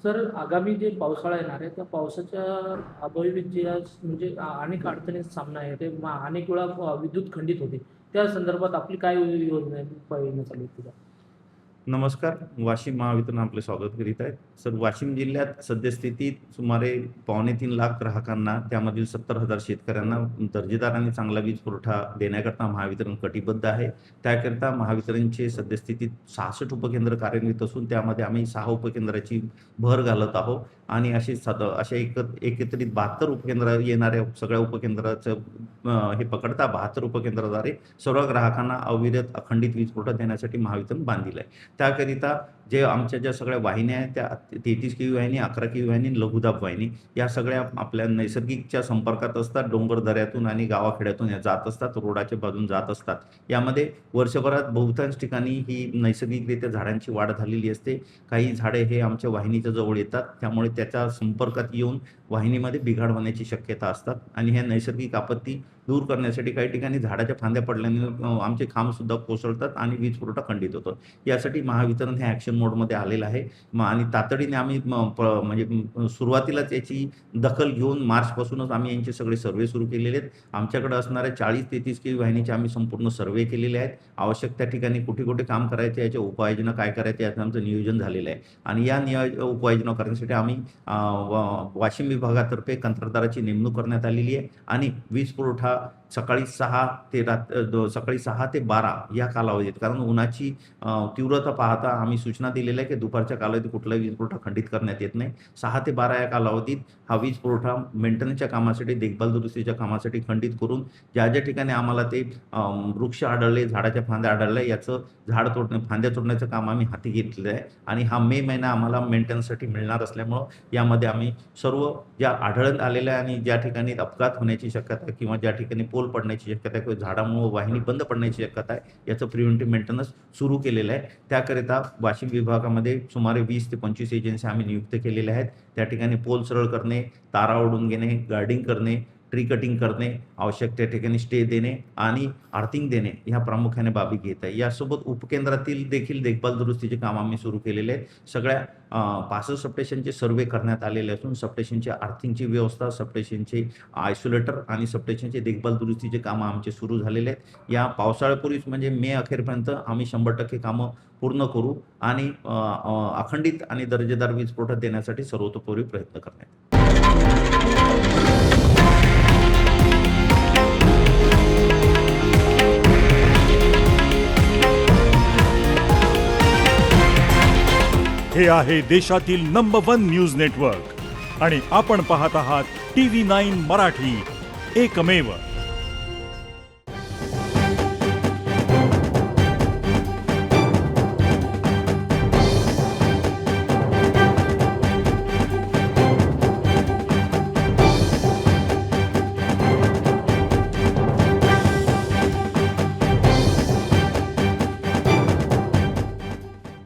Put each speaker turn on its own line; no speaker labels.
Sir, आगामी जे पावसाळा येणार आहे, त्या पावसाच्या अभावी जे आज म्हणजे अनेक अडचणींचा सामना आहे. ते अनेक वेळा विद्युत खंडित होते. त्या संदर्भात आपली काय योजना आहे, उपाययोजना चालू आहेत त्याच्या?
नमस्कार. वाशिम महावितरण आपले स्वागत करीत आहेत. सर, वाशिम जिल्ह्यात सद्यस्थितीत सुमारे 2.25 लाख ग्राहकांना, त्यामधील 70,000 शेतकऱ्यांना दर्जेदार आणि चांगला वीज पुरवठा देण्याकरता महावितरण कटिबद्ध आहे. त्याकरिता महावितरणचे सद्यस्थितीत 66 उपकेंद्र कार्यान्वित असून त्यामध्ये आम्ही 6 उपकेंद्राची भर घालत आहोत आणि अशा एकत्रित 72 उपकेंद्र येणाऱ्या सगळ्या उपकेंद्राचं हे पकडता 72 उपकेंद्राद्वारे सर्व ग्राहकांना अविरत अखंडित वीज पुरवठा देण्यासाठी महावितरण बांधील आहे. त्याकरिता जे आमच्या ज्या सगळ्या वाहिन्या आहेत त्या 33 केव्ही वाहिनी, 11 केव्ही वाहिनी, लघुदाब वाहिनी या सगळ्या आपल्या नैसर्गिकच्या संपर्कात असतात. डोंगर दऱ्यातून आणि गावाखेड्यातून या जात असतात, रोडाच्या बाजून जात असतात. यामध्ये वर्षभरात बहुतांश ठिकाणी ही नैसर्गिकरित्या झाडांची वाढ झालेली असते. काही झाडे हे आमच्या वाहिनीच्या जवळ येतात, त्यामुळे त्याच्या संपर्कात येऊन वाहिनीमध्ये बिघाड होण्याची शक्यता असतात आणि ह्या नैसर्गिक आपत्ती दूर करण्यासाठी काही ठिकाणी झाडाच्या फांद्या पडल्याने आमचे खांबसुद्धा कोसळतात आणि वीज पुरवठा खंडित होतो. यासाठी महावितरण हे ॲक्शन मोडमध्ये आलेलं आहे आणि तातडीने आम्ही म्हणजे सुरुवातीलाच याची दखल घेऊन मार्चपासूनच आम्ही यांचे सगळे सर्व्हे सुरू केलेले आहेत. आमच्याकडे असणाऱ्या 40-33 केव्ही वाहिनीचे आम्ही संपूर्ण सर्व्हे केलेले आहेत. आवश्यक त्या ठिकाणी कुठे कुठे काम करायचे, याच्या उपाययोजना काय करायचे याचं आमचं नियोजन झालेलं आहे आणि या उपाययोजना करण्यासाठी आम्ही वाशिम विभागातर्फे कंत्राटदाराची नेमणूक करण्यात आलेली आहे आणि वीज पुरवठा सकाळी 6 ते 12 या कालावधीत, कारण उन्हाची तीव्रता पाहता आम्ही सूचना दिलेल्या आहे की दुपारच्या कालावधीत कुठलाही वीज पुरवठा खंडित करण्यात येत नाही. 6 ते 12 या कालावधीत हा वीज पुरवठा मेंटेनन्सच्या कामासाठी, देखभाल दुरुस्तीच्या कामासाठी खंडित करून ज्या ठिकाणी आम्हाला ते वृक्ष आढळले, झाडाच्या फांद्या आढळल्या, याचं फांद्या तोडण्याचं काम आम्ही हाती घेतलेलं आहे आणि हा मे महिना आम्हाला मेंटेनन्ससाठी मिळणार असल्यामुळं यामध्ये आम्ही सर्व ज्या आढळून आलेल्या आणि ज्या ठिकाणी अपघात होण्याची शक्यता आहे किंवा ज्या ठिकाणी पोल पडण्याची शक्यता आहे किंवा झाडामुळे वाहिनी बंद पडण्याची शक्यता आहे, याचं प्रिव्हेंटिव्ह मेंटेनन्स सुरू केलेलं आहे. त्याकरिता वाशिम विभागामध्ये सुमारे 20 ते 25 एजन्सी आम्ही नियुक्त केलेल्या आहेत. त्या ठिकाणी पोल सरळ करणे, तारा ओढून घेणे, गार्डिंग करणे, ट्री कटिंग करणे, आवश्यक त्या ठिकाणी स्टे देणे आणि आर्थिंग देणे ह्या प्रामुख्याने बाबी घेत आहे. यासोबत उपकेंद्रातील देखील देखभाल दुरुस्तीचे काम आम्ही सुरू केलेले आहेत. सगळ्या 65 सबस्टेशनचे सर्वे करण्यात आलेले असून सबस्टेशनचे आर्थिंगची व्यवस्था, सबस्टेशनचे आयसोलेटर आणि सबस्टेशनचे देखभाल दुरुस्तीचे कामं आमचे सुरू झालेले आहेत. या पावसाळ्यापूर्वीच म्हणजे मे अखेरपर्यंत आम्ही 100% कामं पूर्ण करू आणि अखंडित आणि दर्जेदार वीज पुरवठा देण्यासाठी सर्वतोपरी प्रयत्न करण्यात.
हे आहे देशातील नंबर 1 न्यूज नेटवर्क आणि आपण पाहत आहात TV9 मराठी, एकमेव.